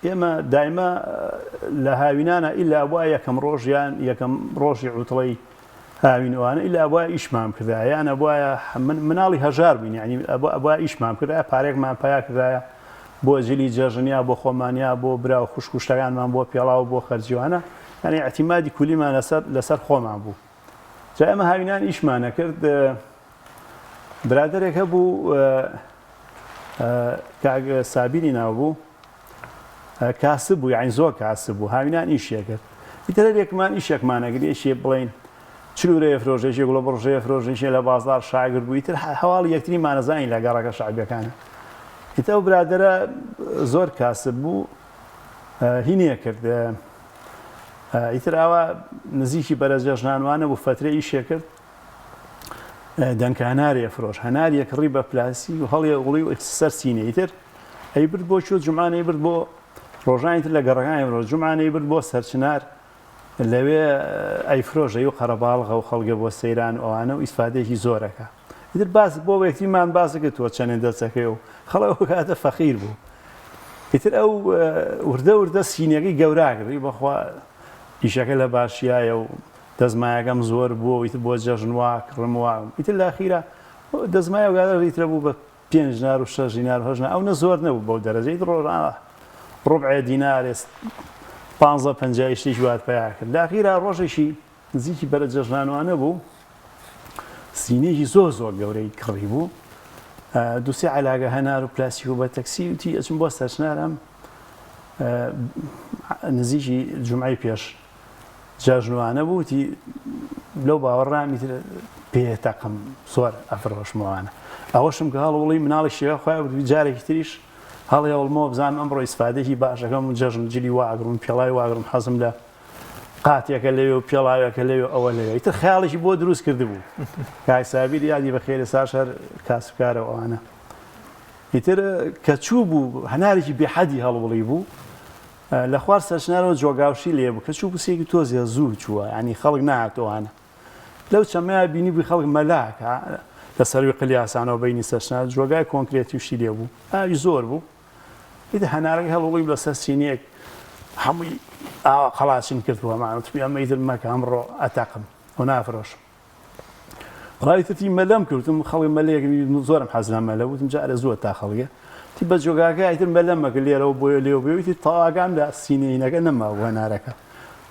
ئێمە دایما لە هاوینانە ئیلا بووە یەکەم ڕۆژیان یەکەم ڕۆژی عوتڵەی هاوینوانە ئیلا بووە ئیشمان کردایە یانە بووە مناڵی هەژار بووین یعنی بووە ئیشمان کردایە پارێکمان پیا کردایە بۆ جلی جێژنیا بۆ خۆمانیا بۆ برا و خوشکوشتەکانمان بۆ پێڵاو بۆ خەرجیوانە یعنی اعتیمادی کولیمان لەسەر خۆمان بوو جا ئێمە هاوینان ئیشمانە کرد برادێک هەبوو کاک سابیری ناو بوو کاسب بوو یعنی زۆر کاسب بوو هاوینان ئیشیە کرد ئیترێکمان ئیشێکمانەگری ئیشێ بڵین چلورەیە فرۆژێکی گوڵە بڕژەیە فرۆژێکی لە بازار شاگر بوو ئیتر هەواڵی یەکتری مانەزانی لە گەڕەکە شعبیەکانە ئیتە ئەو برادەرە زۆر کاسب بوو هینیە کرد ئیتر ئاوا نزیکی بەرەجەژنانوانە بوو فترە ئیشێ کرد دەنگ هەنارێ فرۆش هەناریە کڕی بە پلاسی و هەڵێ وڵی و سەر سینە ئیتر ئەی برد بۆ چوت جومانەی برد بۆ ڕۆژانی تر لە گەڕەکانی ڕۆژ جومانەی برد بۆ سەرچنار لەوێ ئەیفرۆژەی و قەرەباڵغە و خەڵگە بۆ سەیران ئەوانە و ئیسفادێکی زۆرەکە ئیتر باس بۆ یەکتریمان باسەکە تۆ چەندێن دەچەکەی و خەڵەوە کاتە فەقیر بوو ئیتر ئەو وردە سینەکەی گەوراگری بەخوا ئیشەکە لە باشیایە و دەزمایەکەم زۆر بووە و ئیتر بۆ جەژنوا کڕموە ئیتر لاخیرە دەزمایە وگادە ڕیترە بوو بە 5 دینار و 6 دینار هەژنا ئەو نە زۆر نەبوو بەو دەرەجەی ڕۆژانە ڕوبعێ دینارێ 15 شتێکی وات پیا کرد لاخیرە ڕۆژێکی نزیکی بەرەجەژنانوانە بوو سینێکی زۆر گەورەی کڕی بوو دووسێ عەلاگە هەنار و پلاستیک و بە تەکسی وتی ئەچم بۆ سەرچنارم نزیکی جومعەی پێش جەژنوانە بوو وتی لەو باوەڕامی تر پێتەقم زۆر ئەفرۆشمەوانە ئەوەشم کە هەڵوڵی مناڵی شێوە خۆی جارێکی تریش هەڵی هەوڵمەوە بزانم ئەمڕۆ ئیسفادێکی باشەکەم و جەژن جلی واگرم پێڵای واگرم حەزم لە قاتێکە لەوێ و پێڵاوێکە لەوێ ئەوە لەوێ ئیتر خەیاڵێکی بۆ دروست کرده بوو کاک سابیر یادی بەخێرە ساش هەر کاسبکارە ئەوانە ئیتر کە چوو بوو هەنارێکی بێحەدی هەڵوڵی بوو لە خوار سەرچنارەوە جۆگاوشی لێ بوو کە چوو بوسێکی تۆزیە زوو چووە ینی خەڵک نهاتەوانە لەو چەمەیە بینی بووی خەڵک مەلاکە لە سەروی قلیاسانەوە بینی سەرچنار جۆگای کۆنکرێتی وشتی لێ بوو ئاوی زۆر بوو ئیتر هەنارەکە هەڵوڵی لەسەر سینەیەک هەمووی خەڵاسین کردووە ماوەتی ئەمە ئیتر مەکە ئەمڕۆ ئەتەقم و نافرۆشم ڕایتتی مەلەم کردم خەڵی مەلەیەک زۆرم حەزم مەلە وتم جارە زۆر تا خەڵگە تی بە جۆگاکە ئیتر مەلەمەکە لێرەوە بۆیە لێو بێویتی تاواگام لە سینەینەکە نەماوە هەنارەکە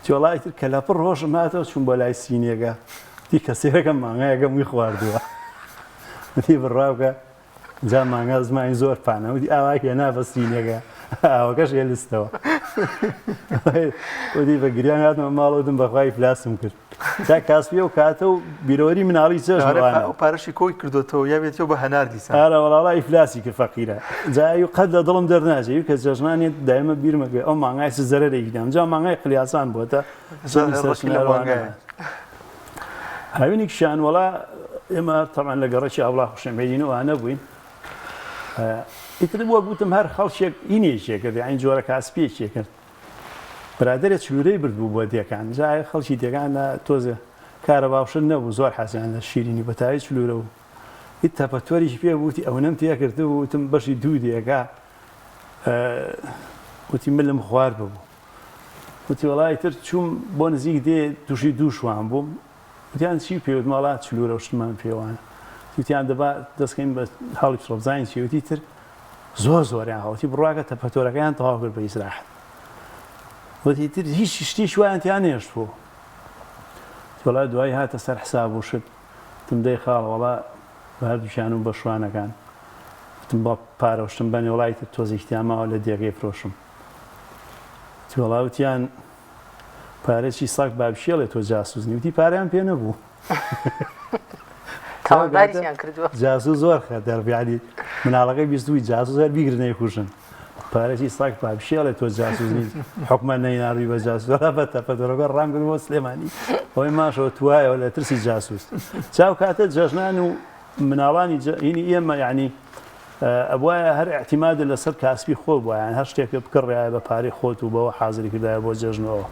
تی وەڵایتر کە لە پڕ ڕۆژم هاتەوە چوون بۆ لای سینێگە تی کەسێکەکەم مانگایەکەم وی خواردووە تی بڕاوکە جا مانگا زمانی زۆر پانە وتی ئاوا هێنا بە سینێگە ئاوەکەش هێلستەوە وتی بە گریان هاتمە ماڵەوەتم بەخوای فلاسم کرد تا کاسپیە و کاتە و بیرۆری مناڵی چێژوانە و پارەشی کۆی کردوتەوە یا بێتەوە بە هەنار دیسان ئارە وەڵاڵا ئیفلاسی کرد فەقیرە جای و قەت لە دڵم دەرناچێت کە جەژنانێت دایمە بیرمەکە ئەو مانگای زەرەرێکی دام جا مانگای قلیاسان بووە هاوینێکیشیان وەڵا ئێمە تەمان لە گەڕەکی ئاوڵا خوشەمێدینەوە نەبووین ئیتر بووە گوتم هەر خەڵکێک ئینێکێ کرد یعنی جۆرە کاسپێکێ کرد برادێک چلورەی برد بوو بۆ دێکان جای خەڵکی دێکان لە تۆزە کارە باوشن نەبوو زۆر حەزیان لە شیرینی بەتایی چلورە بوو هیچ تەپەتوەریشی پێ بووتی ئەو نەم تێ کرد و وتم بەشی دوو دێکا وتی ملم خوار ببوو وتی وەڵای تر چووم بۆ نزیک دێ تووشی دووشوان بووم وتیان چی پێوت ماڵا چلورە شتمان پێوانە وتیان دەبا دەستکەین بە هەڵی پسڕۆبزانی چیوتی تر زۆریان هەڵەتی بڕواکە تەپەتۆرەکەیان تەواو کرد بە ئیسراحەت وتی تر هیچ شتێکی وایانتیان نێشت بوو وەڵای دوای هاتە سەر حساب و شت وتم دەی خاڵ وەڵا بە هەردووکیان و بە شوانەکان وتم بە پارەشتم بەنێ وەڵای تر تۆزێکتیان ماوە لە دێگەی فرۆشم وەڵا وتیان پارێکی ساک بابشێڵێ تۆ جاسووزنی وتی پارەیان پێ نەبوو جاسووز زۆر خە دەربیانی مناڵەکەی بیستوی جاسووز هەر بیگرنەی خوشن پارێکی ساک بابشێڵێ تۆ جاسووزنی حکومە نەیناڕوی بە جاسووز بە تەپەتۆرەکە ڕامکردنەوە سلێمانی ئەوەی ماشەوە توایەوە لە ترسی جاسووز چاو کاتە جەژنان و مناڵانی هینی ئێمە یعنی ئەوایە هەر احتیمادە لەسەر کاسبی خۆ بووە یان هەر شتێکە بکڕێایە بە پارەی خۆت و بەوە حازری کردایە بۆ جەژنەوە